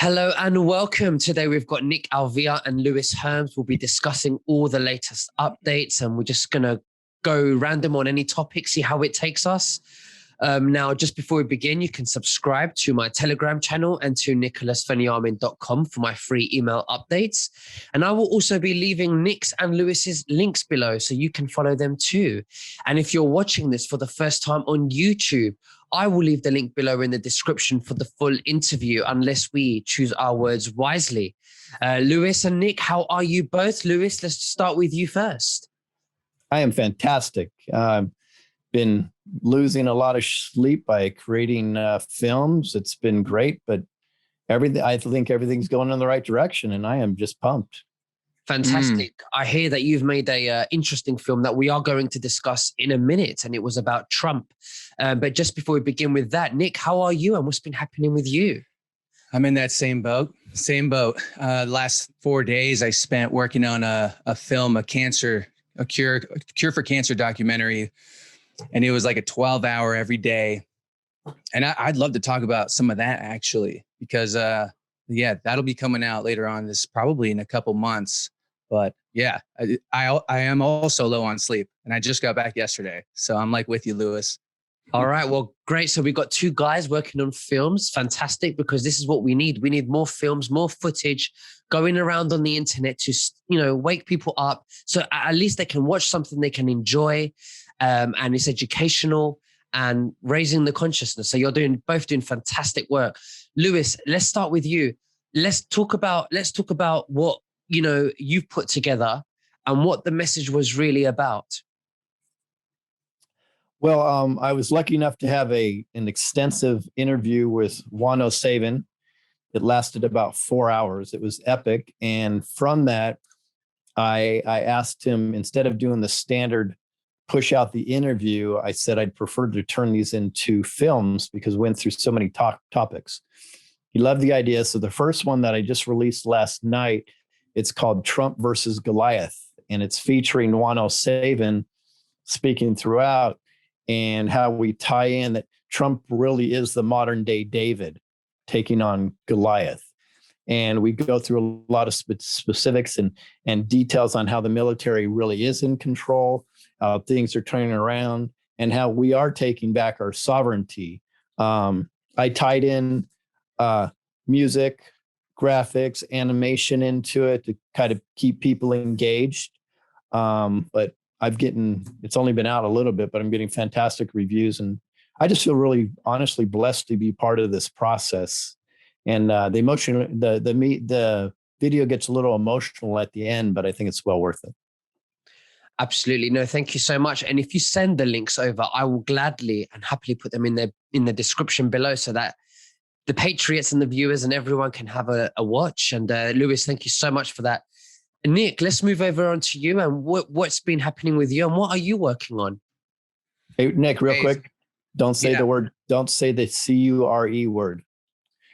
Hello and welcome. Today we've got Nick Alvear and Lewis Herms. We'll be discussing all the latest updates and we're just going to go random on any topic, see how it takes us. Now, just before we begin, you can subscribe to my Telegram channel and to nicholasveniamin.com for my free email updates. And I will also be leaving Nick's and Lewis's links below so you can follow them too. And if you're watching this for the first time on YouTube, I will leave the link below in the description for the full interview, unless we choose our words wisely. Lewis and Nick, how are you both? Lewis, let's start with you first. I am fantastic. Been losing a lot of sleep by creating films. It's been great, but I think everything's going in the right direction, and I am just pumped. Fantastic. I hear that you've made a interesting film that we are going to discuss in a minute, and it was about Trump. But just before we begin with that, Nick, how are you and what's been happening with you? I'm in that same boat. Last 4 days I spent working on a film, a cure for cancer documentary. And it was like a 12-hour every day. And I'd love to talk about some of that actually, because that'll be coming out later on this, probably in a couple months. But yeah, I am also low on sleep and I just got back yesterday. So I'm like with you, Lewis. All right. Well, great. So we got two guys working on films. Fantastic, because this is what we need. We need more films, more footage going around on the internet to, wake people up. So at least they can watch something they can enjoy. And it's educational and raising the consciousness. So you're both doing fantastic work. Lewis, let's start with you. Let's talk about what, you've put together and what the message was really about. Well, I was lucky enough to have an extensive interview with Juan O'Savin. It lasted about 4 hours. It was epic. And from that, I asked him, instead of doing the standard push out the interview, I said I'd prefer to turn these into films because we went through so many topics. He loved the idea. So the first one that I just released last night, it's called Trump versus Goliath. And it's featuring Juan O'Savin speaking throughout, and how we tie in that Trump really is the modern day David taking on Goliath. And we go through a lot of specifics and details on how the military really is in control, how things are turning around, and how we are taking back our sovereignty. I tied in music, graphics, animation into it to kind of keep people engaged. But it's only been out a little bit, but I'm getting fantastic reviews. And I just feel really honestly blessed to be part of this process. And the video gets a little emotional at the end, but I think it's well worth it. Absolutely. No, thank you so much. And if you send the links over, I will gladly and happily put them in the description below so that the patriots and the viewers and everyone can have a watch. And Lewis, thank you so much for that. Nick, let's move over on to you and what's been happening with you and what are you working on? Hey, Nick, real quick, don't say the word, don't say the C-U-R-E word.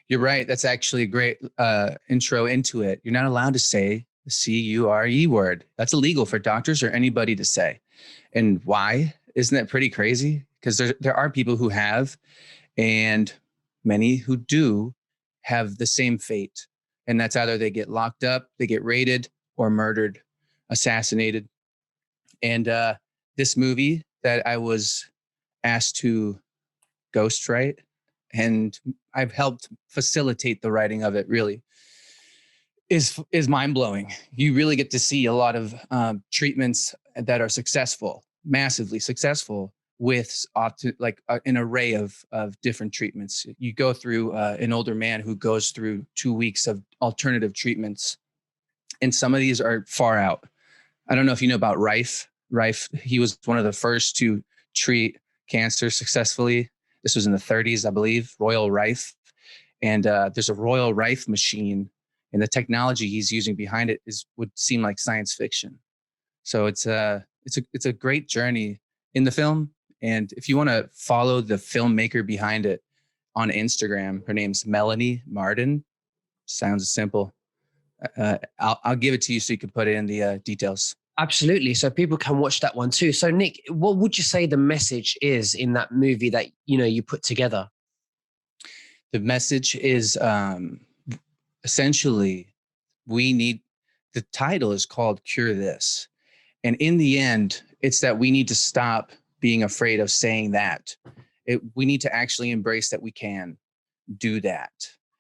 You're right. That's actually a great intro into it. You're not allowed to say the C-U-R-E word. That's illegal for doctors or anybody to say. And why? Isn't that pretty crazy? Because there are people who have, and many who do have the same fate. And that's either they get locked up, they get raided, or murdered, assassinated. And this movie that I was asked to ghostwrite, and I've helped facilitate the writing of it, really is mind-blowing. You really get to see a lot of treatments that are successful, massively successful, with an array of different treatments. You go through an older man who goes through 2 weeks of alternative treatments. And some of these are far out. I don't know if you know about Rife. Rife, he was one of the first to treat cancer successfully. This was in the 30s, I believe, Royal Rife. And there's a Royal Rife machine, and the technology he's using behind it would seem like science fiction. So it's a great journey in the film. And if you want to follow the filmmaker behind it on Instagram, her name's Melanie Martin. Sounds simple. I'll give it to you so you can put it in the details. Absolutely. So people can watch that one too. So Nick, what would you say the message is in that movie that, you put together? The message is essentially the title is called Cure This. And in the end, it's that we need to stop being afraid of saying that. We need to actually embrace that we can do that.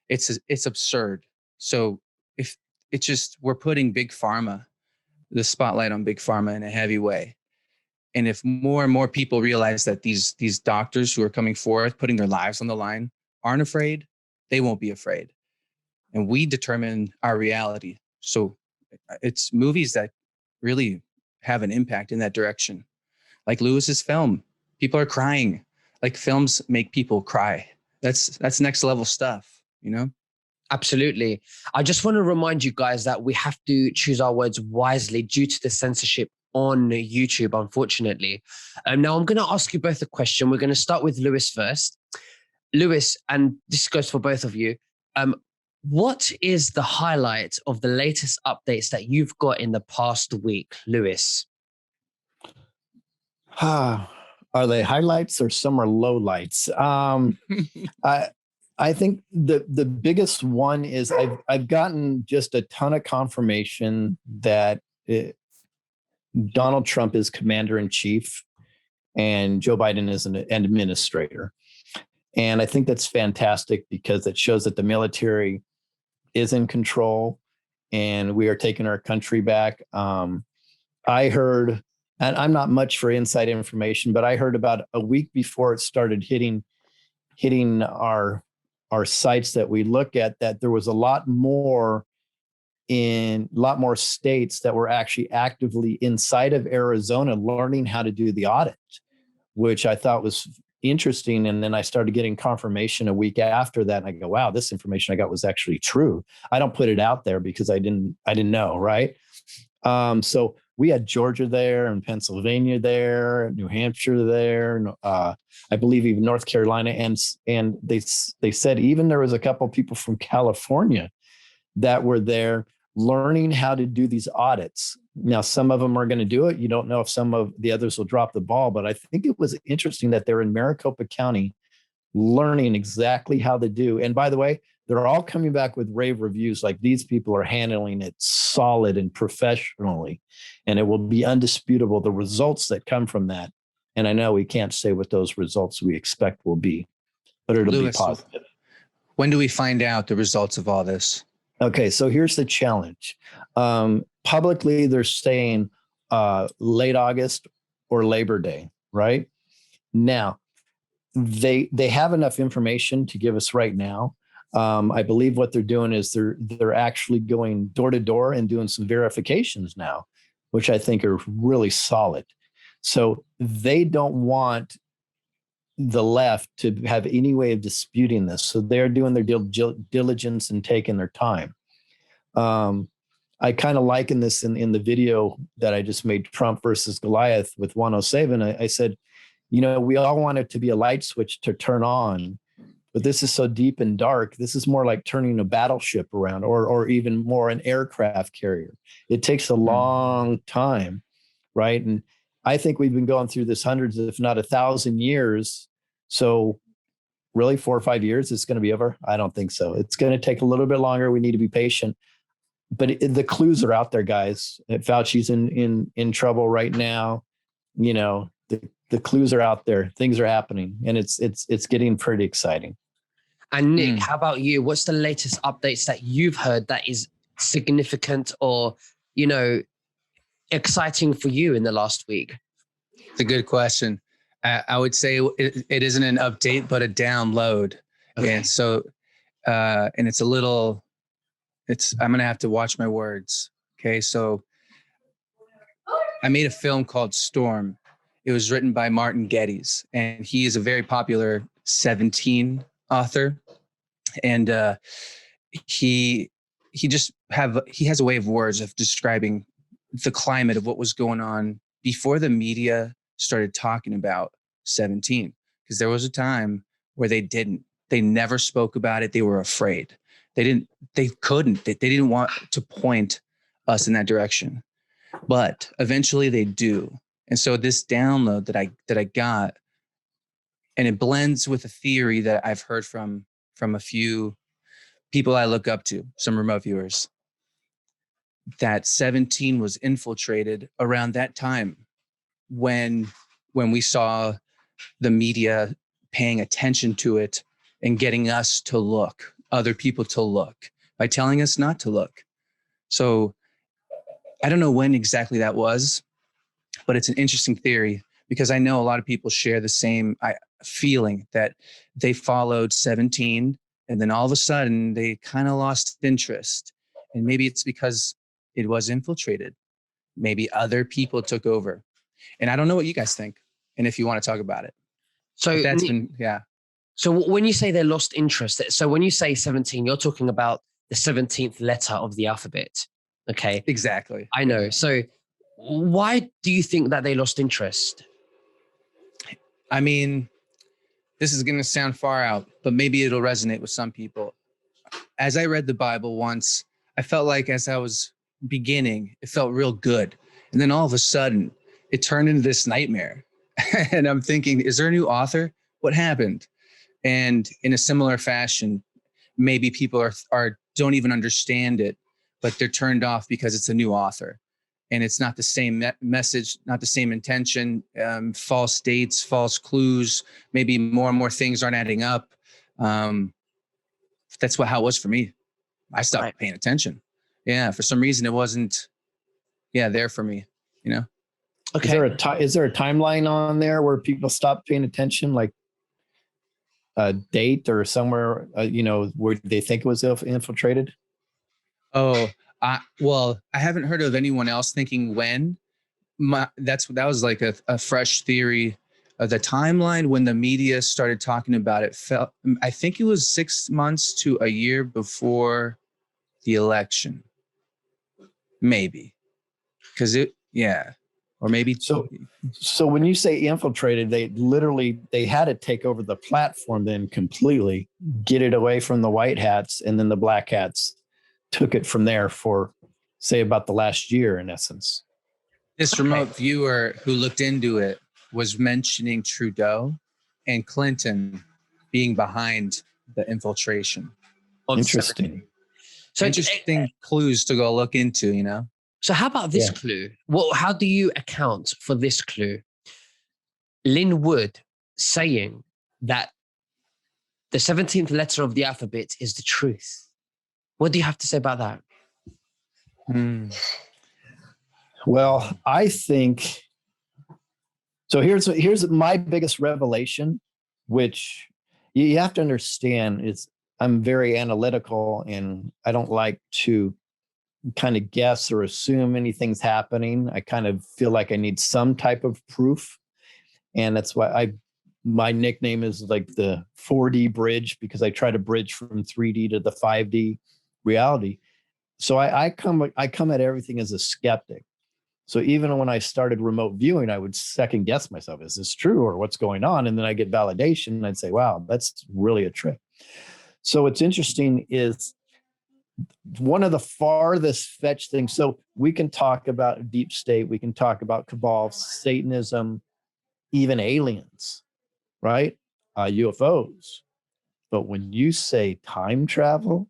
It's absurd. So if it's just, we're putting big pharma, the spotlight on big pharma in a heavy way. And if more and more people realize that these doctors who are coming forth, putting their lives on the line, aren't afraid, they won't be afraid. And we determine our reality. So it's movies that really have an impact in that direction. Like Lewis's film, people are crying. Like films make people cry. That's next level stuff, you know? Absolutely. I just want to remind you guys that we have to choose our words wisely due to the censorship on YouTube, unfortunately. Now, I'm going to ask you both a question. We're going to start with Lewis first. Lewis, and this goes for both of you. What is the highlight of the latest updates that you've got in the past week, Lewis? Are they highlights or some are lowlights? I think the biggest one is I've gotten just a ton of confirmation that Donald Trump is commander in chief and Joe Biden is an administrator. And I think that's fantastic because it shows that the military is in control and we are taking our country back. I heard, and I'm not much for inside information, but I heard about a week before it started hitting our sites that we look at, that there was a lot more states that were actually actively inside of Arizona learning how to do the audit, which I thought was interesting. And then I started getting confirmation a week after that. And I go, wow, this information I got was actually true. I don't put it out there because I didn't know. Right. So we had Georgia there and Pennsylvania there, New Hampshire there, I believe even North Carolina. And they said even there was a couple of people from California that were there learning how to do these audits. Now, some of them are going to do it. You don't know if some of the others will drop the ball, but I think it was interesting that they're in Maricopa County learning exactly how to do. And by the way, they're all coming back with rave reviews. Like these people are handling it solid and professionally, and it will be undisputable, the results that come from that. And I know we can't say what those results we expect will be, but it'll be positive. When do we find out the results of all this? Okay, so here's the challenge. Publicly, they're saying late August or Labor Day, right? Now, they have enough information to give us right now. I believe what they're doing is they're actually going door to door and doing some verifications now, which I think are really solid. So they don't want the left to have any way of disputing this. So they're doing their diligence and taking their time. I kind of liken this in the video that I just made, Trump versus Goliath with 107. I said, we all want it to be a light switch to turn on, but this is so deep and dark. This is more like turning a battleship around or even more an aircraft carrier. It takes a long time, right? And I think we've been going through this hundreds, if not 1,000 years. So really 4 or 5 years, it's going to be over? I don't think so. It's going to take a little bit longer. We need to be patient. But the clues are out there, guys. Fauci's in trouble right now. The clues are out there. Things are happening, and it's getting pretty exciting. And Nick, how about you? What's the latest updates that you've heard that is significant or, exciting for you in the last week? It's a good question. I would say it isn't an update, but a download. Okay. And so, and it's I'm going to have to watch my words. Okay. So I made a film called Storm. It was written by Martin Geddes, and he is a very popular 17 author. And he has a way of words of describing the climate of what was going on before the media started talking about 17, because there was a time where they never spoke about it. They were afraid. They didn't want to point us in that direction, but eventually they do. And so this download that I got, and it blends with a theory that I've heard from a few people I look up to, some remote viewers, that 17 was infiltrated around that time when we saw the media paying attention to it and getting us to look, other people to look, by telling us not to look. So I don't know when exactly that was, but it's an interesting theory because I know a lot of people share the same feeling that they followed 17 and then all of a sudden they kind of lost interest. And maybe it's because it was infiltrated. Maybe other people took over. And I don't know what you guys think. And if you want to talk about it. So But that's been, yeah. So when you say they lost interest, so when you say 17, you're talking about the 17th letter of the alphabet. Okay. Exactly. I know. So why do you think that they lost interest? I mean, this is going to sound far out, but maybe it'll resonate with some people. As I read the Bible once, I felt like as I was beginning, it felt real good. And then all of a sudden, it turned into this nightmare. And I'm thinking, is there a new author? What happened? And in a similar fashion, maybe people are don't even understand it, but they're turned off because it's a new author. And it's not the same message, not the same intention, false dates, false clues, maybe more and more things aren't adding up. That's how it was for me. I stopped paying attention. Yeah, for some reason it wasn't, there for me, you know? Okay. Is there a timeline on there where people stop paying attention, like a date or somewhere, where they think it was infiltrated? Oh, well, I haven't heard of anyone else thinking when. That was like a fresh theory. The timeline when the media started talking about it I think it was 6 months to a year before the election, maybe, because or maybe. So when you say infiltrated, they had to take over the platform then completely, get it away from the white hats, and then the black hats took it from there for, say, about the last year, in essence. This remote viewer who looked into it was mentioning Trudeau and Clinton being behind the infiltration. Interesting. So interesting clues to go look into, So how about this clue? Well, how do you account for this clue? Lynn Wood saying that the 17th letter of the alphabet is the truth. What do you have to say about that? Well, I think so. Here's my biggest revelation, which you have to understand is I'm very analytical and I don't like to kind of guess or assume anything's happening. I kind of feel like I need some type of proof. And that's why my nickname is like the 4D bridge, because I try to bridge from 3D to the 5D reality. So I come at everything as a skeptic. So even when I started remote viewing, I would second guess myself. Is this true or what's going on? And then I get validation and I'd say, wow, that's really a trick. So what's interesting is one of the farthest fetched things. So we can talk about deep state. We can talk about cabal, Satanism, even aliens, right? UFOs. But when you say time travel,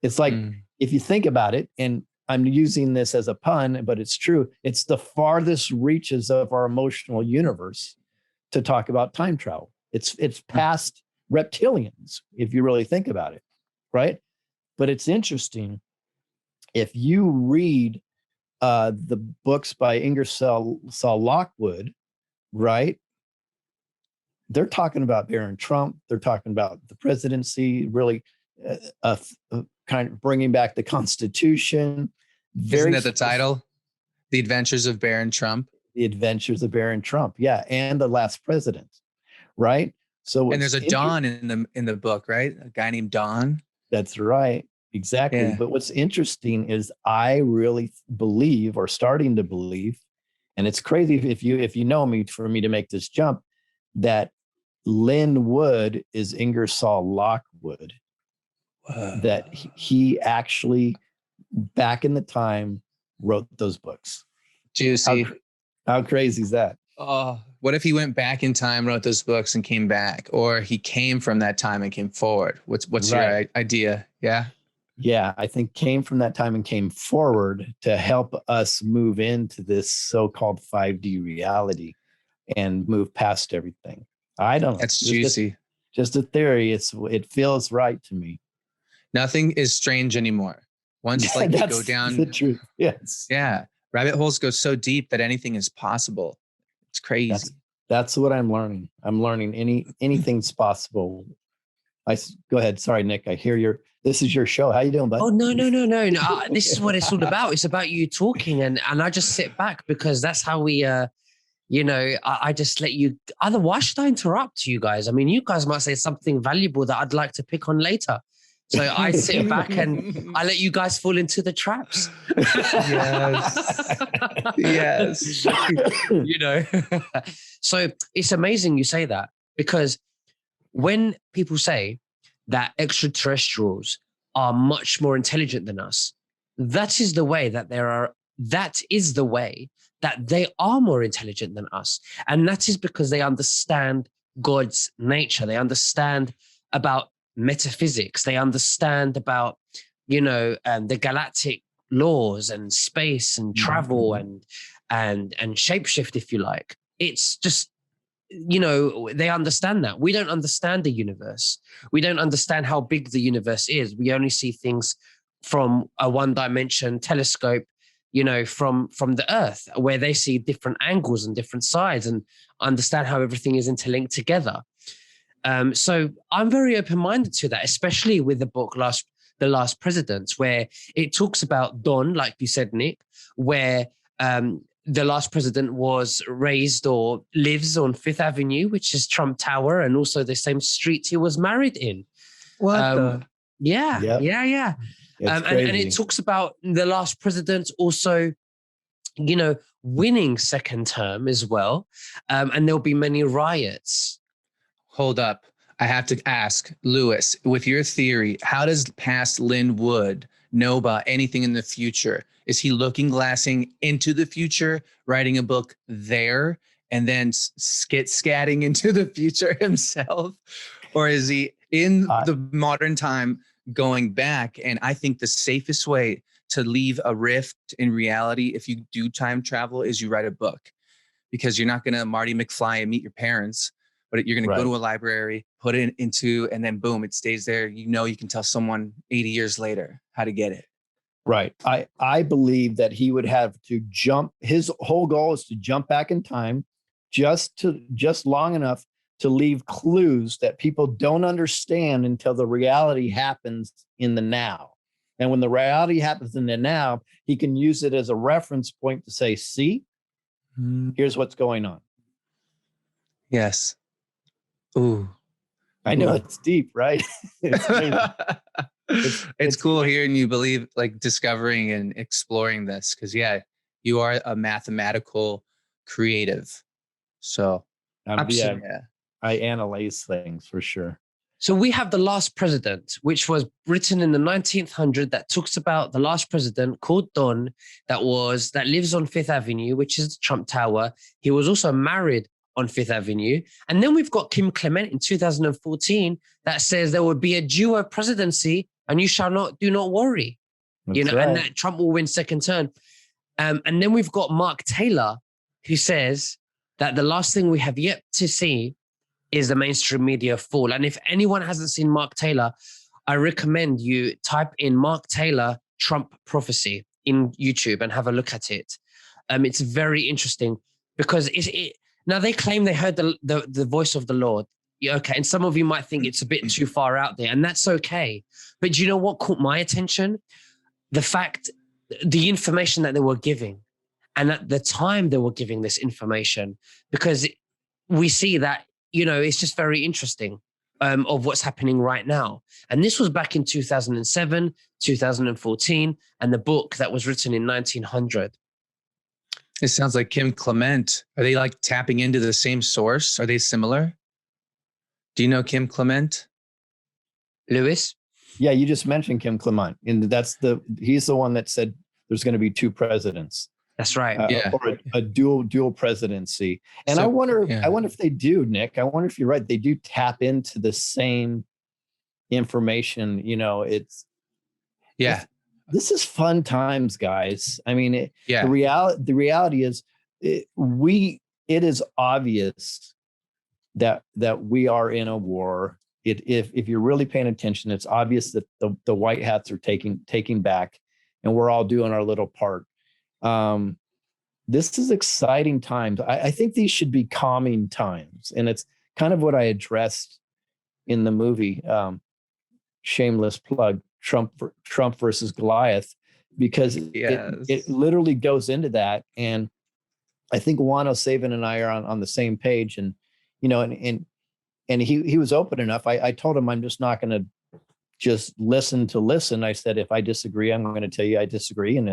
it's like, if you think about it, and I'm using this as a pun, but it's true, it's the farthest reaches of our emotional universe to talk about time travel. It's past reptilians, if you really think about it, right? But it's interesting. If you read the books by Ingersoll Lockwood, right? They're talking about Baron Trump. They're talking about the presidency, really kind of bringing back the Constitution. Isn't that the title? The Adventures of Baron Trump? The Adventures of Baron Trump, yeah, and the Last President, right? So, and there's a Don in the book, right? A guy named Don. That's right, exactly. Yeah. But what's interesting is I really believe, or starting to believe, and it's crazy if you know me, for me to make this jump, that Lynn Wood is Ingersoll Lockwood. That he actually, back in the time, wrote those books. Juicy. How crazy is that? Oh, What if he went back in time, wrote those books, and came back, or he came from that time and came forward? What's your idea? Yeah. Yeah, I think came from that time and came forward to help us move into this so-called 5D reality and move past everything. I don't know. That's juicy. Just a theory. It feels right to me. Nothing is strange anymore. Once like you go down the truth. Yes. Yeah. Rabbit holes go so deep that anything is possible. It's crazy. That's what I'm learning. I'm learning anything's possible. Go ahead. Sorry, Nick. I hear this is your show. How you doing, bud? Oh, no. This is what it's all about. It's about you talking, and I just sit back because that's how we, I just let you. Otherwise, should I interrupt you guys? I mean, you guys might say something valuable that I'd like to pick on later. So I sit back and I let you guys fall into the traps. Yes. So it's amazing you say that, because when people say that extraterrestrials are much more intelligent than us, that is the way that they are more intelligent than us. And that is because they understand God's nature. They understand about metaphysics. They understand about, the galactic laws and space and travel and shapeshift, if you like. It's just, they understand that. We don't understand the universe. We don't understand how big the universe is. We only see things from a one-dimension telescope, from the Earth, where they see different angles and different sides and understand how everything is interlinked together. So I'm very open-minded to that, especially with the book The Last President, where it talks about Don, like you said, Nick, where the last president was raised or lives on Fifth Avenue, which is Trump Tower, and also the same street he was married in. Yeah. And it talks about the last president also, winning second term as well. And there'll be many riots. Hold up. I have to ask, Lewis, with your theory, how does past Lynn Wood know about anything in the future? Is he looking glassing into the future, writing a book there, and then scatting into the future himself? Or is he in the modern time going back? And I think the safest way to leave a rift in reality, if you do time travel, is you write a book, because you're not going to Marty McFly and meet your parents, but you're going to go to a library, put it into, and then boom, it stays there. You can tell someone 80 years later how to get it. Right. I believe that he would have to jump. His whole goal is to jump back in time just long enough to leave clues that people don't understand until the reality happens in the now. And when the reality happens in the now, he can use it as a reference point to say, see, here's what's going on. Yes. Ooh. I know it's deep, right? It's cool hearing you believe, like, discovering and exploring this, because you are a mathematical creative. So I analyze things for sure. So we have The Last President, which was written in the 1900s, that talks about the last president called Don that lives on Fifth Avenue, which is the Trump Tower. He was also married on Fifth Avenue. And then we've got Kim Clement in 2014 that says there will be a duo presidency and you do not worry. That's right. And that Trump will win second term. And then we've got Mark Taylor, who says that the last thing we have yet to see is the mainstream media fall. And if anyone hasn't seen Mark Taylor, I recommend you type in Mark Taylor Trump prophecy in YouTube and have a look at it. It's very interesting because now they claim they heard the voice of the Lord. Yeah, okay. And some of you might think it's a bit too far out there, and that's okay. But do you know what caught my attention? The information that they were giving, and at the time they were giving this information, because we see that, it's just very interesting of what's happening right now. And this was back in 2007, 2014, and the book that was written in 1900. It sounds like Kim Clement. Are they like tapping into the same source? Are they similar? Do you know Kim Clement? Lewis? Yeah, you just mentioned Kim Clement. And he's the one that said there's going to be two presidents. That's right. or a dual presidency. And So, I wonder yeah. if they do, Nick. I wonder if you're right. They do tap into the same information. You know, this is fun times, guys. I mean, the reality is, it is obvious that we are in a war. If you're really paying attention, it's obvious that the white hats are taking back, and we're all doing our little part. This is exciting times. I think these should be calming times, and it's kind of what I addressed in the movie. Shameless plug: Trump versus Goliath, because it literally goes into that. And I think Juan Saban and I are on the same page, and you know, and he was open enough. I told him I'm just not going to just listen. I said, if I disagree, I'm going to tell you I disagree, and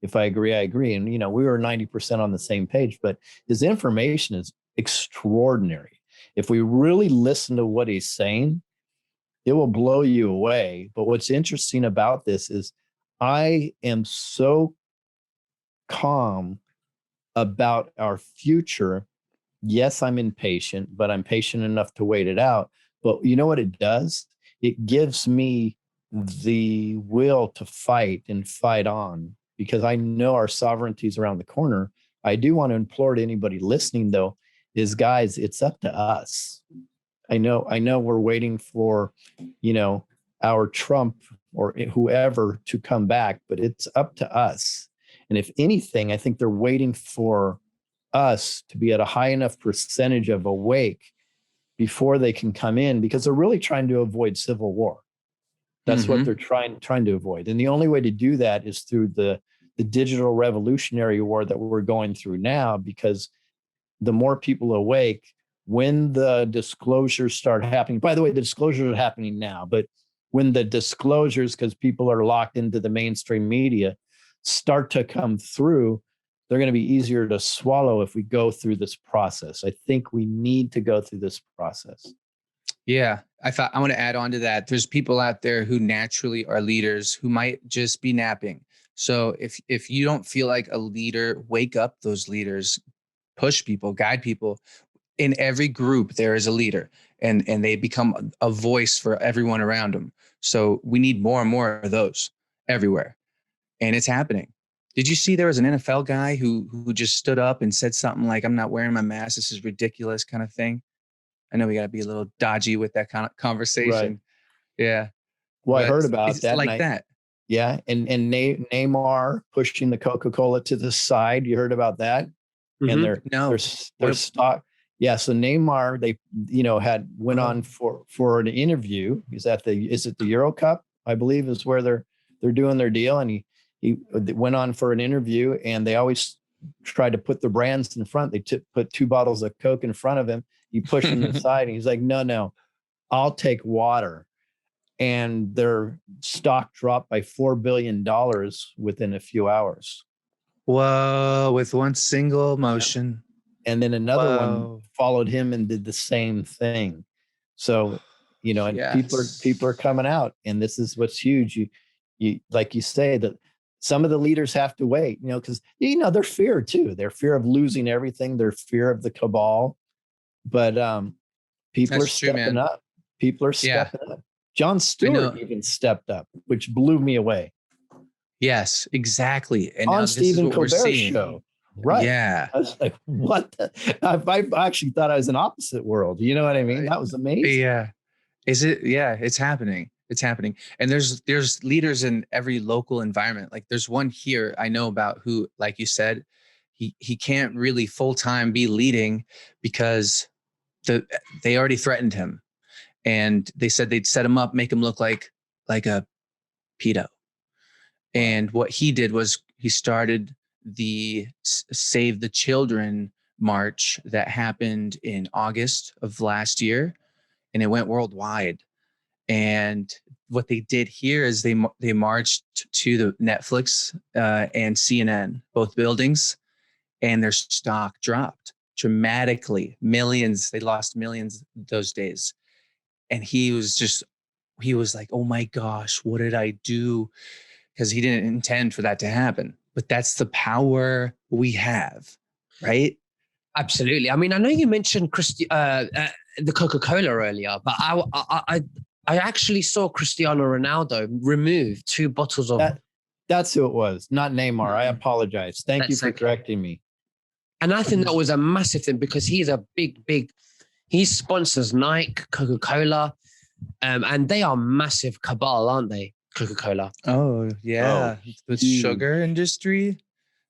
if I agree, I agree. And you know, we were 90% on the same page. But his information is extraordinary. If we really listen to what he's saying, it will blow you away. But what's interesting about this is I am so calm about our future. Yes, I'm impatient, but I'm patient enough to wait it out. But you know what it does? It gives me the will to fight and fight on, because I know our sovereignty is around the corner. I do want to implore to anybody listening, though, is guys, it's up to us. I know we're waiting for, you know, our Trump or whoever to come back, but it's up to us. And if anything, I think they're waiting for us to be at a high enough percentage of awake before they can come in, because they're really trying to avoid civil war. That's what they're trying to avoid. And the only way to do that is through the digital revolutionary war that we're going through now, because the more people awake, when the disclosures start happening, by the way, the disclosures are happening now, but when the disclosures, because people are locked into the mainstream media, start to come through, they're going to be easier to swallow if we go through this process. I think we need to go through this process. Yeah, I want to add on to that. There's people out there who naturally are leaders who might just be napping. So if you don't feel like a leader, wake up those leaders, push people, guide people. In every group, there is a leader, and they become a voice for everyone around them. So we need more and more of those everywhere, and it's happening. Did you see there was an NFL guy who just stood up and said something like, "I'm not wearing my mask. This is ridiculous," kind of thing? I know we got to be a little dodgy with that kind of conversation. Right. Yeah. Well, but I heard about it's that. like that. Yeah. And Neymar pushing the Coca-Cola to the side. You heard about that? And their stock. Yeah. So Neymar, they, you know, went on for an interview. He's at is it the Euro Cup? I believe is where they're doing their deal. And he went on for an interview, and they always tried to put the brands in front. They put 2 bottles of Coke in front of him. He pushed him aside, and he's like, no, I'll take water. And their stock dropped by $4 billion within a few hours. Whoa, with one single motion. And then another one followed him and did the same thing. So, you know, and people are coming out, and this is what's huge. You like you say, that some of the leaders have to wait, you know, because, you know, they're fear too. They're fear of losing everything. They're fear of the cabal. But people are stepping up. People are stepping up. Jon Stewart even stepped up, which blew me away. Yes, exactly. And on Stephen Colbert's show. Right. Yeah. I was like, what? I actually thought I was in opposite world. You know what I mean? That was amazing. Yeah. Is it? Yeah, it's happening. It's happening. And there's leaders in every local environment. Like there's one here I know about who, like you said, he can't really full-time be leading because they already threatened him. And they said they'd set him up, make him look like a pedo. And what he did was he started the Save the Children march that happened in August of last year, and it went worldwide. And what they did here is they marched to the Netflix and CNN, both buildings, and their stock dropped dramatically. Millions, they lost millions those days. And he was like, oh my gosh, what did I do? Because he didn't intend for that to happen. but that's the power we have, right? Absolutely. I mean, I know you mentioned the Coca-Cola earlier, but I actually saw Cristiano Ronaldo remove 2 bottles of That's who it was, not Neymar. I apologize. Thank you for correcting me. And I think that was a massive thing because he's a big, he sponsors Nike, Coca-Cola, and they are massive cabal, aren't they? Coca-Cola. Oh yeah, the sugar industry.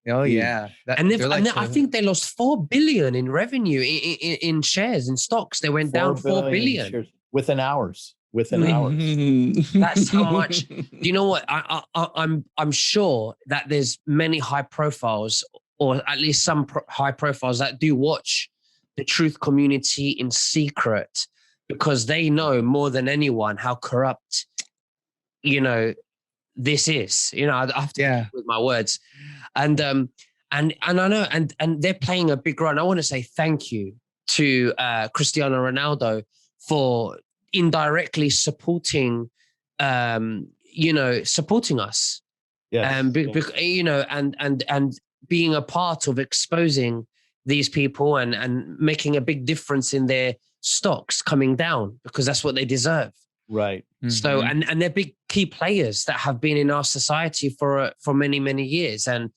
Oh yeah, I think they lost 4 billion in revenue in shares in stocks. They went down 4 billion shares within hours. That's how much. Do you know what? I'm sure that there's many high profiles, or at least some high profiles that do watch the truth community in secret because they know more than anyone how corrupt, this is. I have to be with my words, and I know, and they're playing a big role. I want to say thank you to Cristiano Ronaldo for indirectly supporting, supporting us. And being a part of exposing these people and making a big difference in their stocks coming down because that's what they deserve. Right. So, and they're big key players that have been in our society for many, many years. And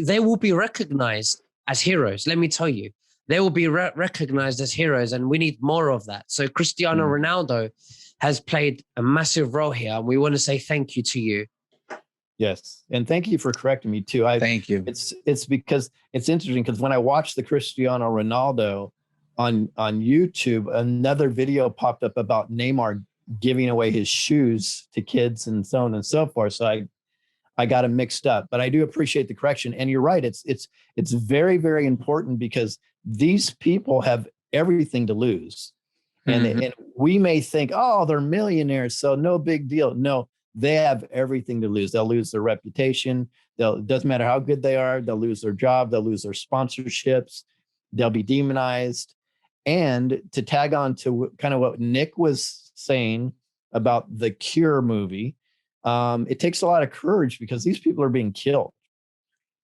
they will be recognized as heroes. Let me tell you, they will be recognized as heroes, and we need more of that. So Cristiano Ronaldo has played a massive role here. And we want to say thank you to you. Yes. And thank you for correcting me too. Thank you. It's because it's interesting because when I watched the Cristiano Ronaldo on YouTube, another video popped up about Neymar giving away his shoes to kids and so on and so forth. So I got them mixed up, but I do appreciate the correction. And you're right. It's very, very important because these people have everything to lose. And we may think, oh, they're millionaires, so no big deal. No, they have everything to lose. They'll lose their reputation. It doesn't matter how good they are. They'll lose their job. They'll lose their sponsorships. They'll be demonized. And to tag on to kind of what Nick was saying about the Cure movie, it takes a lot of courage because these people are being killed.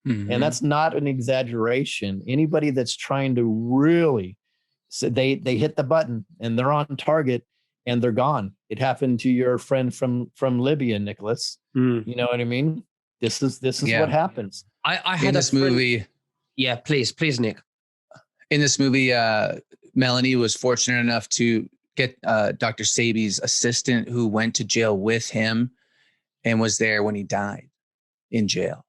And that's not an exaggeration. Anybody that's trying to really, so they hit the button and they're on target and they're gone. It happened to your friend from Libya, Nicholas. You know what I mean? This is what happens. I had this movie. Yeah, please, Nick. In this movie, Melanie was fortunate enough to get Dr. Sabi's assistant who went to jail with him and was there when he died in jail.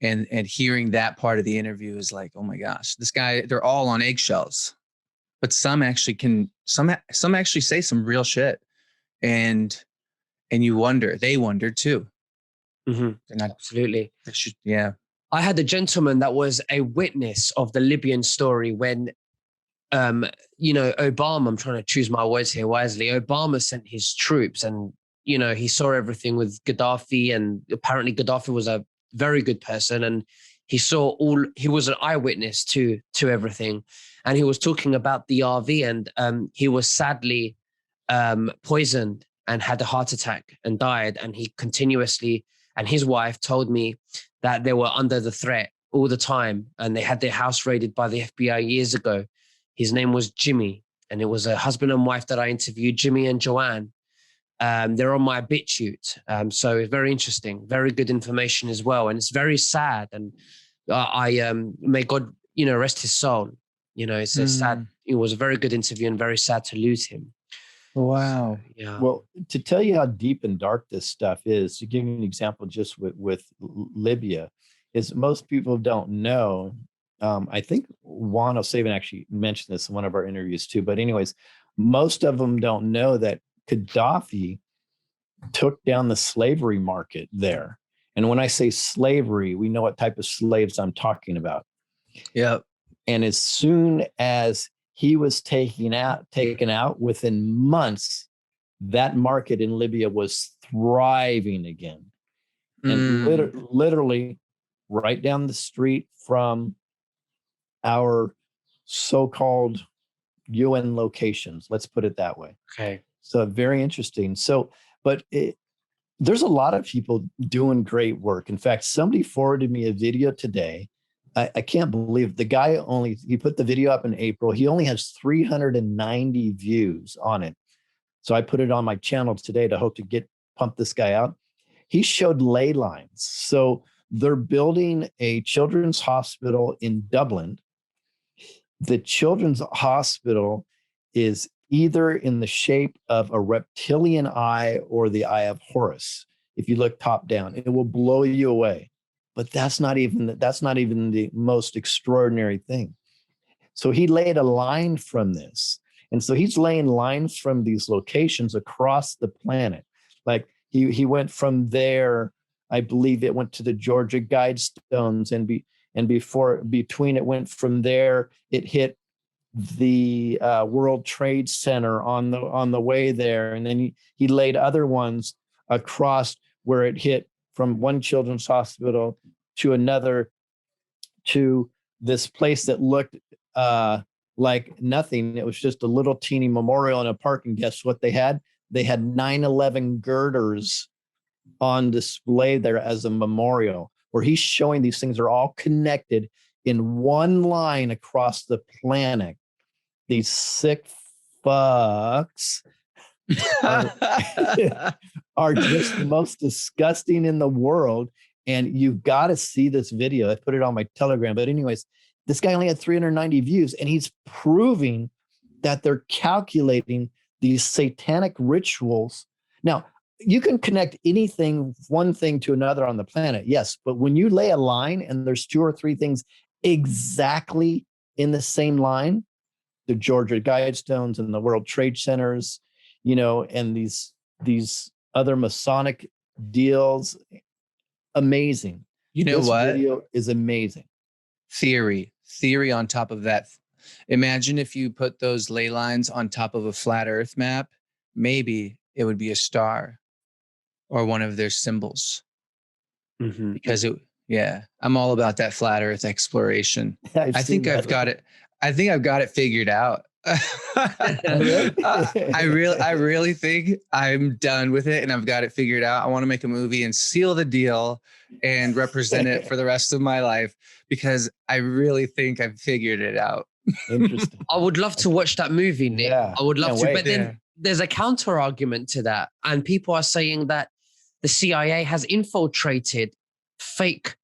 And hearing that part of the interview is like, oh my gosh, this guy, they're all on eggshells, but some actually say some real shit. And you wonder, they wonder too. Absolutely. Yeah. I had a gentleman that was a witness of the Libyan story when, Obama, I'm trying to choose my words here wisely. Obama sent his troops and, he saw everything with Gaddafi, and apparently Gaddafi was a very good person. And he was an eyewitness to everything. And he was talking about the RV, and he was sadly poisoned and had a heart attack and died. And he continuously, and his wife told me that they were under the threat all the time. And they had their house raided by the FBI years ago. His name was Jimmy, and it was a husband and wife that I interviewed, Jimmy and Joanne. They're on my BitChute. So it's very interesting, very good information as well. And it's very sad. And I may God, rest his soul. It's a sad, it was a very good interview and very sad to lose him. Wow. So, yeah. Well, to tell you how deep and dark this stuff is, to give you an example just with Libya, is most people don't know. I think Juan O'Savin actually mentioned this in one of our interviews too. But anyways, most of them don't know that Gaddafi took down the slavery market there. And when I say slavery, we know what type of slaves I'm talking about. Yep. And as soon as he was taken out within months, that market in Libya was thriving again. And literally right down the street from our so-called UN locations, let's put it that way. Okay. So very interesting. So, but there's a lot of people doing great work. In fact, somebody forwarded me a video today. I can't believe the guy he put the video up in April. He only has 390 views on it. So I put it on my channel today to hope to pump this guy out. He showed ley lines. So they're building a children's hospital in Dublin. The children's hospital is either in the shape of a reptilian eye or the eye of Horus. If you look top down, it will blow you away. But that's not even the most extraordinary thing. So he laid a line from this. And so he's laying lines from these locations across the planet. Like he went from there, I believe it went to the Georgia Guidestones, between it went from there, it hit the World Trade Center on the way there. And then he laid other ones across where it hit from one children's hospital to another, to this place that looked like nothing. It was just a little teeny memorial in a park. And guess what they had? They had 9/11 girders on display there as a memorial, where he's showing these things are all connected in one line across the planet. These sick fucks are just the most disgusting in the world. And you've got to see this video. I put it on my Telegram. But anyways, this guy only had 390 views, and he's proving that they're calculating these satanic rituals. Now, you can connect one thing to another on the planet, yes. But when you lay a line and there's 2 or 3 things exactly in the same line, the Georgia Guidestones and the World Trade Centers, and these other Masonic deals, amazing. You know this what? Video is amazing. Theory on top of that. Imagine if you put those ley lines on top of a flat Earth map, maybe it would be a star or one of their symbols. Mm-hmm. Because I'm all about that flat Earth exploration. I think I've got it figured out. I really think I'm done with it, and I've got it figured out. I want to make a movie and seal the deal and represent it for the rest of my life, because I really think I've figured it out. Interesting. I would love to watch that movie, Nick. Yeah, I would love to. wait. But then there's a counter argument to that. And people are saying that the CIA has infiltrated fake,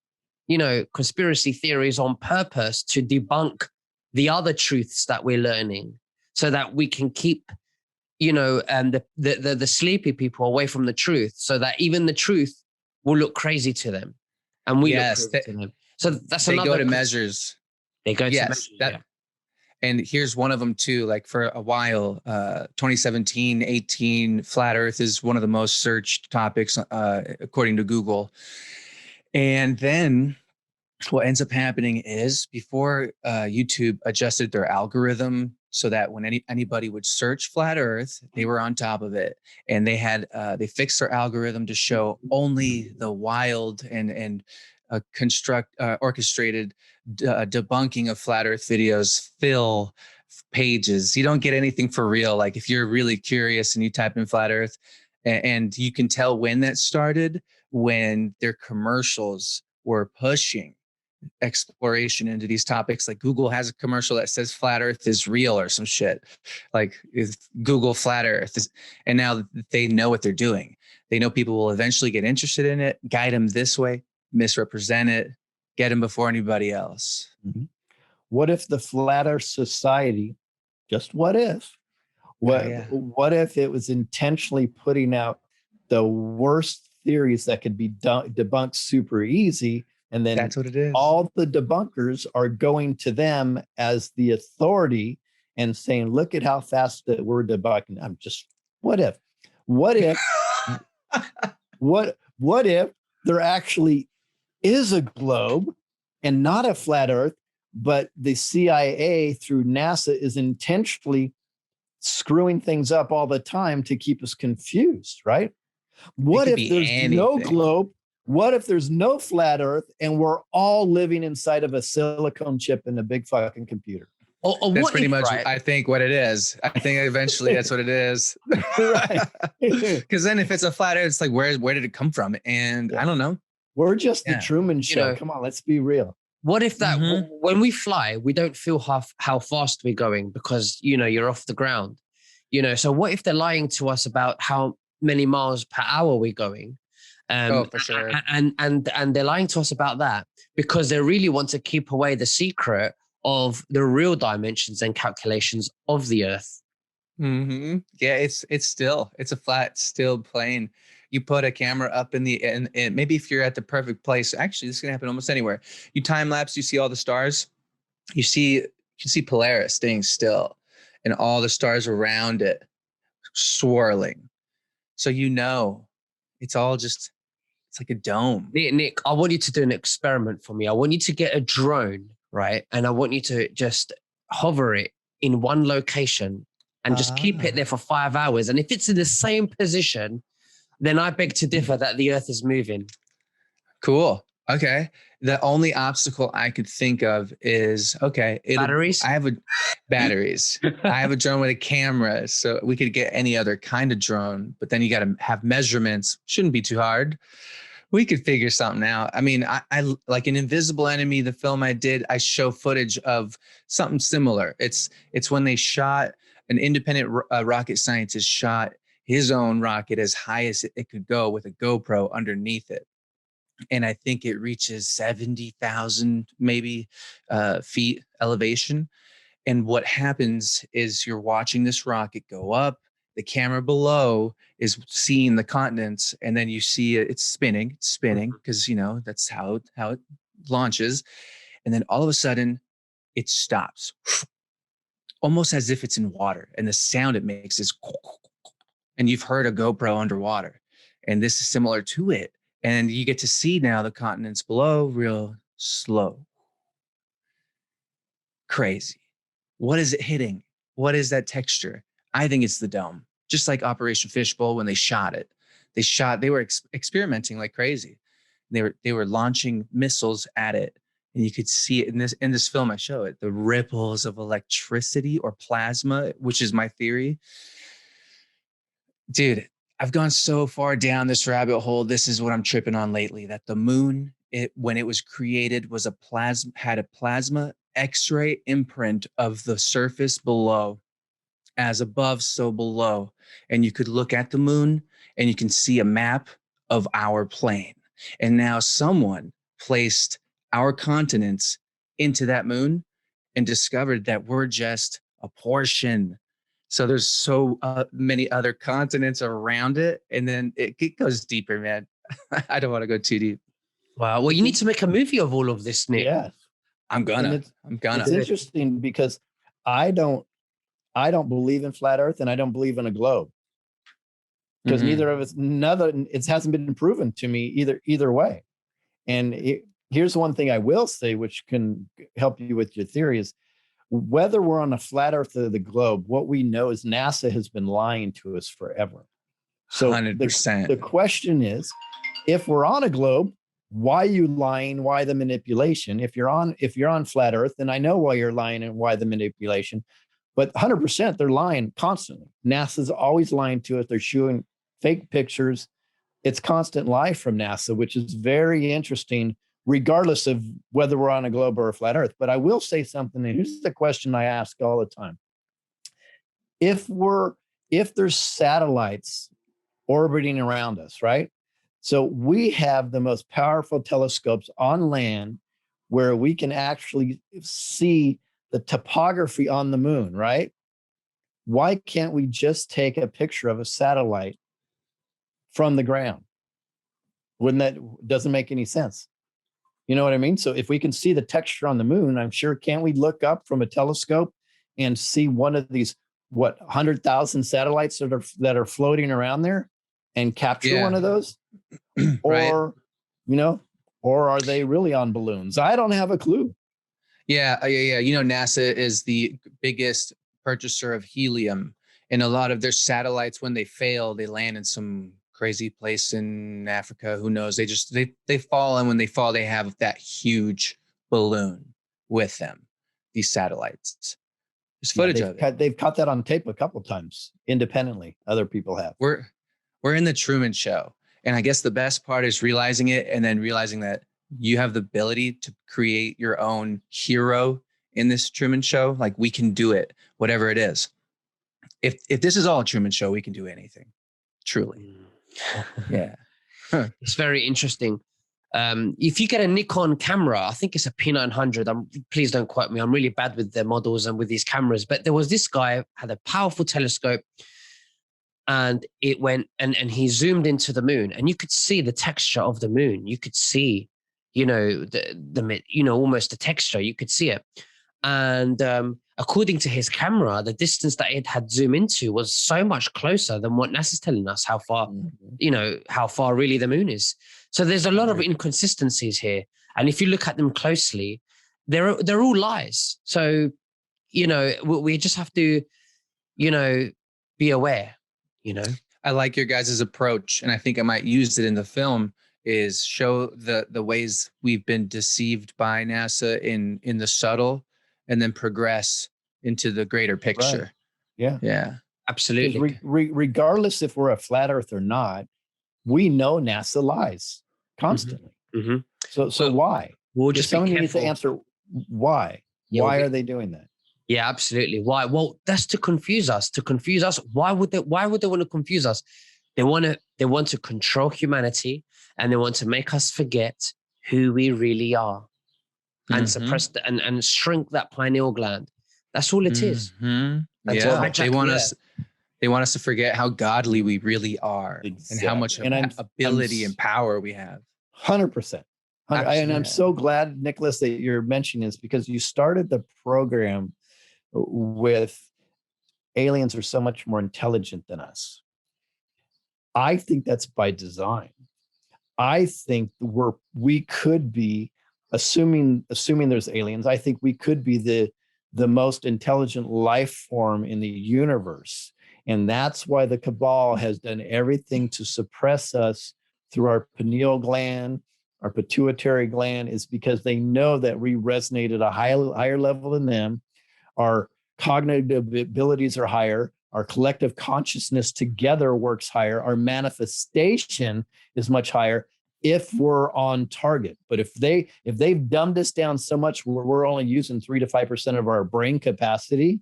conspiracy theories on purpose to debunk the other truths that we're learning, so that we can keep, the sleepy people away from the truth, so that even the truth will look crazy to them. And we look crazy to them. So that's they another. Go to measures. They go to measures. And here's one of them too. Like for a while, 2017, 18, flat Earth is one of the most searched topics according to Google. And then what ends up happening is, before YouTube adjusted their algorithm so that when anybody would search flat Earth, they were on top of it, and they fixed their algorithm to show only the wild and orchestrated debunking of flat Earth videos fill pages. You don't get anything for real. Like if you're really curious and you type in flat Earth, and you can tell when that started, when their commercials were pushing exploration into these topics. Like Google has a commercial that says flat Earth is real or some shit. Like Google flat Earth is, and now they know what they're doing. They know people will eventually get interested in it, guide them this way, misrepresent it, get them before anybody else. Mm-hmm. What if the Flat Earth Society, just what if, what if it was intentionally putting out the worst theories that could be debunked super easy? And then that's what it is. All the debunkers are going to them as the authority and saying, look at how fast that we're debunking. What if there actually is a globe and not a flat Earth, but the CIA through NASA is intentionally screwing things up all the time to keep us confused, right? What if there's no globe? What if there's no flat Earth and we're all living inside of a silicone chip in a big fucking computer? Or That's what pretty if, much, right? I think, what it is. I think eventually that's what it is. Right. Because then if it's a flat earth, it's like, where did it come from? And Yeah. I don't know. We're just the Yeah. Truman Show. Come on, let's be real. What if that Mhm. when we fly, we don't feel how fast we're going because you're off the ground, So what if they're lying to us about how many miles per hour we're going, Oh, for sure. and they're lying to us about that because they really want to keep away the secret of the real dimensions and calculations of the Earth. Mm-hmm. Yeah, it's a flat, still plane. You put a camera up in the and maybe if you're at the perfect place, actually, this can happen almost anywhere. You time lapse, you see all the stars. You can see Polaris staying still, and all the stars around it swirling. So it's all just it's like a dome. Nick, I want you to do an experiment for me. I want you to get a drone, right? And I want you to just hover it in one location and just keep it there for 5 hours. And if it's in the same position, then I beg to differ that the Earth is moving. Cool. Okay. The only obstacle I could think of is Batteries? I have batteries. I have a drone with a camera, so we could get any other kind of drone, but then you got to have measurements. Shouldn't be too hard. We could figure something out. I mean, I like an Invisible Enemy, the film I did, I show footage of something similar. It's when they shot an independent rocket scientist shot his own rocket as high as it could go with a GoPro underneath it. And I think it reaches 70,000 maybe feet elevation. And what happens is you're watching this rocket go up. The camera below is seeing the continents, and then you see it's spinning because that's how it launches. And then all of a sudden, it stops, almost as if it's in water. And the sound it makes is, and you've heard a GoPro underwater, and this is similar to it. And you get to see now the continents below real slow. Crazy. What is it hitting? What is that texture? I think it's the dome. Just like Operation Fishbowl when they shot it. They were experimenting like crazy. They were launching missiles at it. And you could see it in this film. I show it, the ripples of electricity or plasma, which is my theory. Dude, I've gone so far down this rabbit hole. This is what I'm tripping on lately, that the moon, when it was created, had a plasma X-ray imprint of the surface below. As above, so below. And you could look at the moon and you can see a map of our plane. And now someone placed our continents into that moon and discovered that we're just a portion. So there's so many other continents around it. And then it goes deeper, man. I don't want to go too deep. Wow. Well, you need to make a movie of all of this, Nick. Yeah. I'm gonna. It's interesting because I don't believe in flat earth and I don't believe in a globe. Because neither of us, it hasn't been proven to me either way. And here's one thing I will say, which can help you with your theory, is whether we're on a flat earth or the globe, what we know is NASA has been lying to us forever. So 100%. The question is, if we're on a globe, why you lying? Why the manipulation? If you're on flat earth, then I know why you're lying and why the manipulation. But 100%, they're lying constantly. NASA's always lying to us. They're showing fake pictures. It's constant lie from NASA, which is very interesting, regardless of whether we're on a globe or a flat earth. But I will say something, and here's the question I ask all the time. If there's satellites orbiting around us, right? So we have the most powerful telescopes on land where we can actually see the topography on the moon, right? Why can't we just take a picture of a satellite from the ground? Doesn't make any sense. You know what I mean? So if we can see the texture on the moon, I'm sure, can't we look up from a telescope and see one of these, 100,000 satellites that are floating around there and capture one of those? Or, right. Or are they really on balloons? I don't have a clue. Yeah. NASA is the biggest purchaser of helium, and a lot of their satellites, when they fail, they land in some crazy place in Africa. Who knows? They fall, and when they fall, they have that huge balloon with them. These satellites. There's footage of it. They've caught that on tape a couple times independently. Other people have. We're in the Truman Show. And I guess the best part is realizing it and then realizing that you have the ability to create your own hero in this Truman Show. Like, we can do it, whatever it is. If this is all a Truman Show, we can do anything. Truly. Yeah. It's very interesting. If you get a Nikon camera, I think it's a P900. Please don't quote me. I'm really bad with their models and with these cameras. But there was this guy had a powerful telescope, and it went and he zoomed into the moon, and you could see the texture of the moon. You could see, almost the texture. You could see it, and according to his camera, the distance that it had zoomed into was so much closer than what NASA's telling us how far, how far really the moon is. So there's a lot of inconsistencies here. And if you look at them closely, they're all lies. So, we just have to, be aware, I like your guys' approach. And I think I might use it in the film, is show the ways we've been deceived by NASA in the subtle, and then progress into the greater picture. Right. Yeah. Yeah. Absolutely. Regardless if we're a flat earth or not, we know NASA lies constantly. Mm-hmm. So why? We'll just someone be needs to answer why. Yeah, why are they doing that? Yeah, absolutely. Why? Well, that's to confuse us. Why would they want to confuse us? They want to control humanity, and they want to make us forget who we really are, and suppress and shrink that pineal gland. That's all it is. Yeah. They want us to forget how godly we really are, and how much ability and power we have. 100%. And I'm so glad, Nicholas, that you're mentioning this, because you started the program with aliens are so much more intelligent than us. I think that's by design. I think we could be, assuming there's aliens, I think we could be the most intelligent life form in the universe. And that's why the cabal has done everything to suppress us through our pineal gland, our pituitary gland, is because they know that we resonate at a higher level than them. Our cognitive abilities are higher. Our collective consciousness together works higher. Our manifestation is much higher if we're on target. But if they've dumbed us down so much where we're only using 3 to 5% of our brain capacity,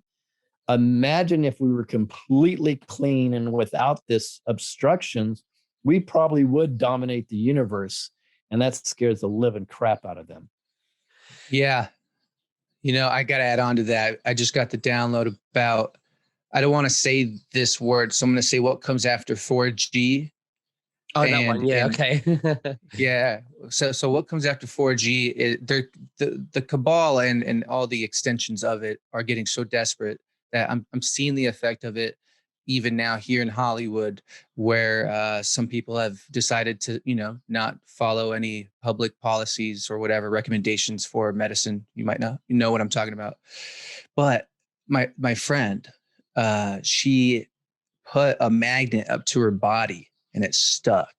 imagine if we were completely clean and without this obstructions, we probably would dominate the universe. And that scares the living crap out of them. Yeah. I got to add on to that. I just got the download about, I don't want to say this word, so I'm going to say what comes after 4G. Oh, that one. Yeah. Okay. Yeah. So what comes after 4G? The cabal and all the extensions of it are getting so desperate that I'm seeing the effect of it even now here in Hollywood, where some people have decided to, not follow any public policies or whatever recommendations for medicine. You might not know what I'm talking about. But my friend, she put a magnet up to her body and it stuck.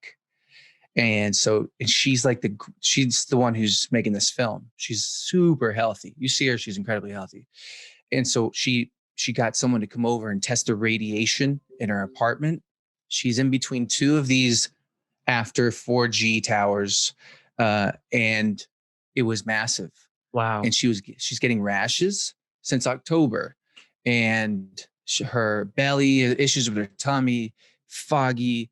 And she's she's the one who's making this film. She's super healthy. You see her, she's incredibly healthy. And so she got someone to come over and test the radiation in her apartment. She's in between two of these after 4G towers, and it was massive. Wow. And she's getting rashes since October, and her belly, issues with her tummy, foggy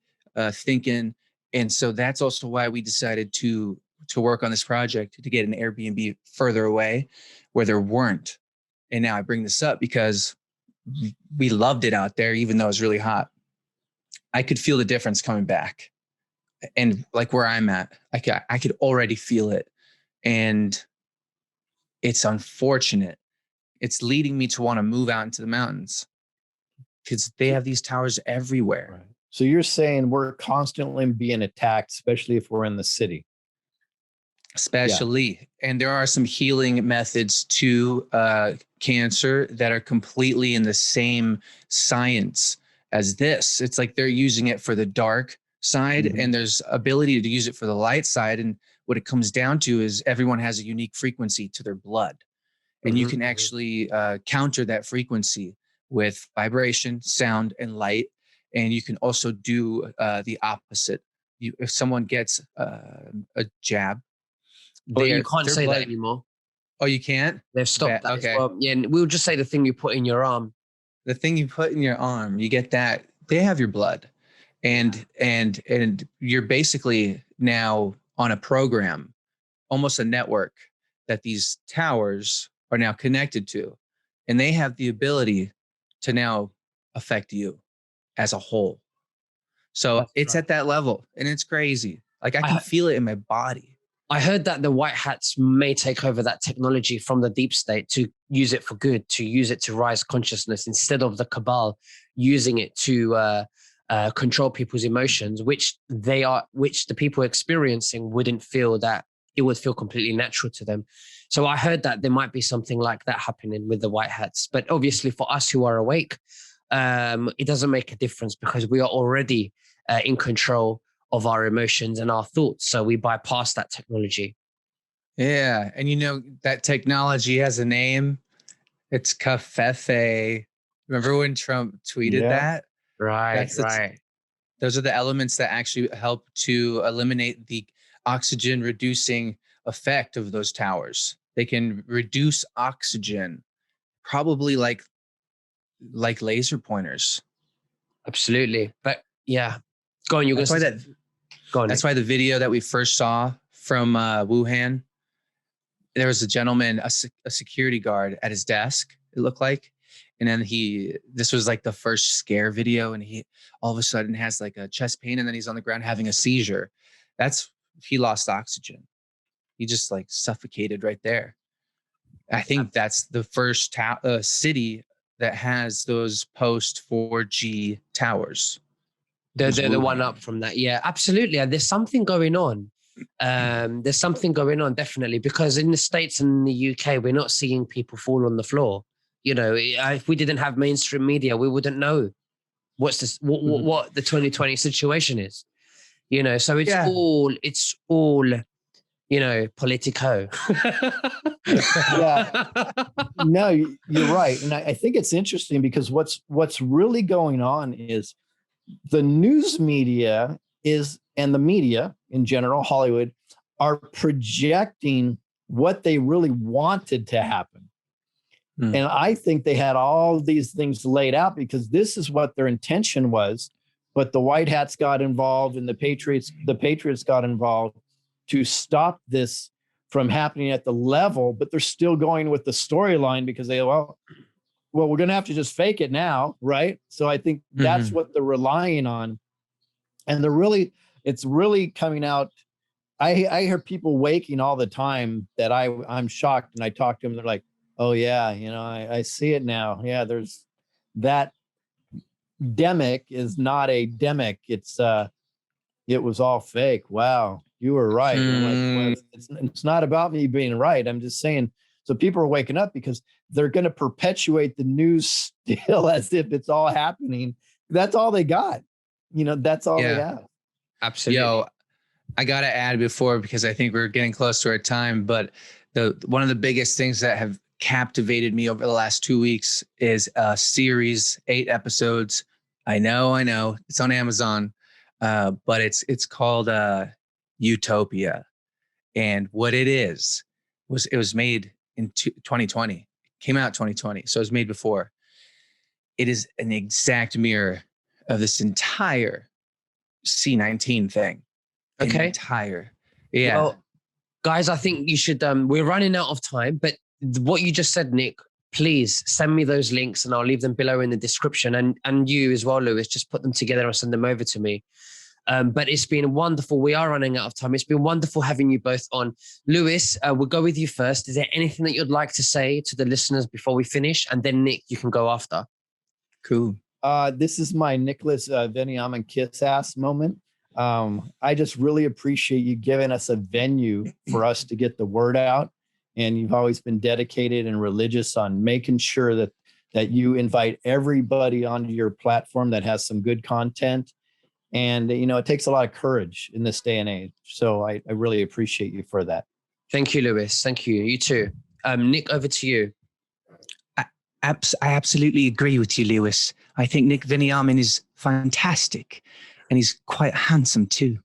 thinking. And so that's also why we decided to work on this project, to get an Airbnb further away where there weren't. And now I bring this up because we loved it out there, even though it was really hot. I could feel the difference coming back. And like where I'm at, I could already feel it. And it's unfortunate. It's leading me to want to move out into the mountains because they have these towers everywhere. Right. So you're saying we're constantly being attacked, especially if we're in the city. Especially. Yeah. And there are some healing methods to cancer that are completely in the same science as this. It's like they're using it for the dark side, and there's ability to use it for the light side. And what it comes down to is everyone has a unique frequency to their blood. and you Mhm. can actually counter that frequency with vibration, sound, and light. And you can also do the opposite. If someone gets a jab, Or you can't their say that blood. anymore. Oh, you can't? They've stopped that as Okay. well. Yeah, and we'll just say the thing you put in your arm. The thing you put in your arm, you get that. They have your blood, and you're basically now on a program, almost a network that these towers are now connected to, and they have the ability to now affect you as a whole. So That's it's right. at that level, and it's crazy. Like I I, can feel it in my body. I heard that the white hats may take over that technology from the deep state to use it for good, to use it to rise consciousness instead of the cabal using it to control people's emotions, which the people experiencing wouldn't feel that it would feel completely natural to them. So I heard that there might be something like that happening with the white hats, but obviously for us who are awake, it doesn't make a difference because we are already in control of our emotions and our thoughts. So we bypass that technology. Yeah, and you know that technology has a name. It's cafefe. Remember when Trump tweeted Yeah. that? Right, That's the right. Those are the elements that actually help to eliminate the oxygen reducing effect of those towers. They can reduce oxygen, probably like laser pointers. Absolutely. But yeah, go on. You're going That's why to go on, that's Nick. why the video that we first saw from Wuhan, there was a gentleman, a security guard at his desk, it looked like. And then this was like the first scare video, and he all of a sudden has like a chest pain, and then he's on the ground having a seizure. He lost oxygen. He just like suffocated right there. I think that's the first city that has those post 4G towers. They're the one up from that. Yeah, absolutely. And there's something going on. There's something going on, definitely, because in the States and the UK, we're not seeing people fall on the floor. You know, if we didn't have mainstream media, we wouldn't know what the 2020 situation is. You know, so Yeah. it's all, you know, politico. Yeah. No, you're right. And I think it's interesting because what's really going on is the news media and the media in general, Hollywood, are projecting what they really wanted to happen. And I think they had all these things laid out because this is what their intention was. But the white hats got involved and the Patriots got involved to stop this from happening at the level, but they're still going with the storyline because we're going to have to just fake it now, right? So I think that's what they're relying on. And it's really coming out. I hear people waking all the time that I'm shocked, and I talk to them. They're like, "Oh yeah, you know, I see it now. Yeah, there's that demic is not a demic. It was all fake. Wow, you were right." And I'm like, well, it's not about me being right. I'm just saying. So people are waking up because they're going to perpetuate the news still as if it's all happening. That's all they got. You know, that's all they have. Absolutely. Yo, I gotta add before because I think we're getting close to our time. But one of the biggest things that have captivated me over the last 2 weeks is a series, 8 episodes. I know, it's on Amazon, but it's called Utopia, and what it is it was made in 2020, came out 2020, so it was made before. It is an exact mirror of this entire C19 thing. Okay. Entire. Yeah. Well, guys, I think you should. We're running out of time, but what you just said, Nick, please send me those links, and I'll leave them below in the description. And you as well, Lewis, just put them together and send them over to me. But it's been wonderful. We are running out of time. It's been wonderful having you both on. Lewis, we'll go with you first. Is there anything that you'd like to say to the listeners before we finish? And then Nick, you can go after. Cool. This is my Nicholas Veniamin kiss ass moment. I just really appreciate you giving us a venue for us to get the word out. And you've always been dedicated and religious on making sure that you invite everybody onto your platform that has some good content. And, you know, it takes a lot of courage in this day and age. So I really appreciate you for that. Thank you, Lewis. Thank you. You too. Nick, over to you. I absolutely agree with you, Lewis. I think Nick Veniamin is fantastic, and he's quite handsome too.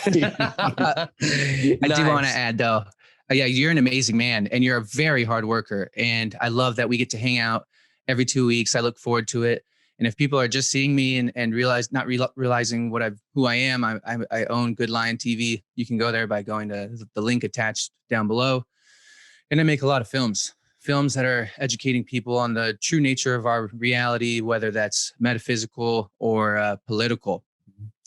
I do want to add though, yeah, you're an amazing man and you're a very hard worker. And I love that we get to hang out every 2 weeks. I look forward to it. And if people are just seeing me and realizing who I am, I own Good Lion TV. You can go there by going to the link attached down below. And I make a lot of films that are educating people on the true nature of our reality, whether that's metaphysical or political.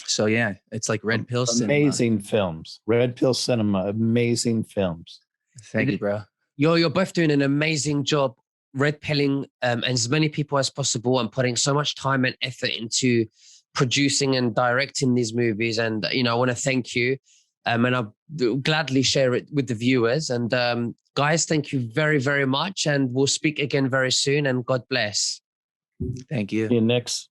So yeah, it's like Red Pill Cinema. Amazing films. Red Pill Cinema, amazing films. Thank you, bro. You're both doing an amazing job red pilling as many people as possible and putting so much time and effort into producing and directing these movies. And, I want to thank you. And I'll gladly share it with the viewers. And guys, thank you very, very much. And we'll speak again very soon. And God bless. Thank you. See you next.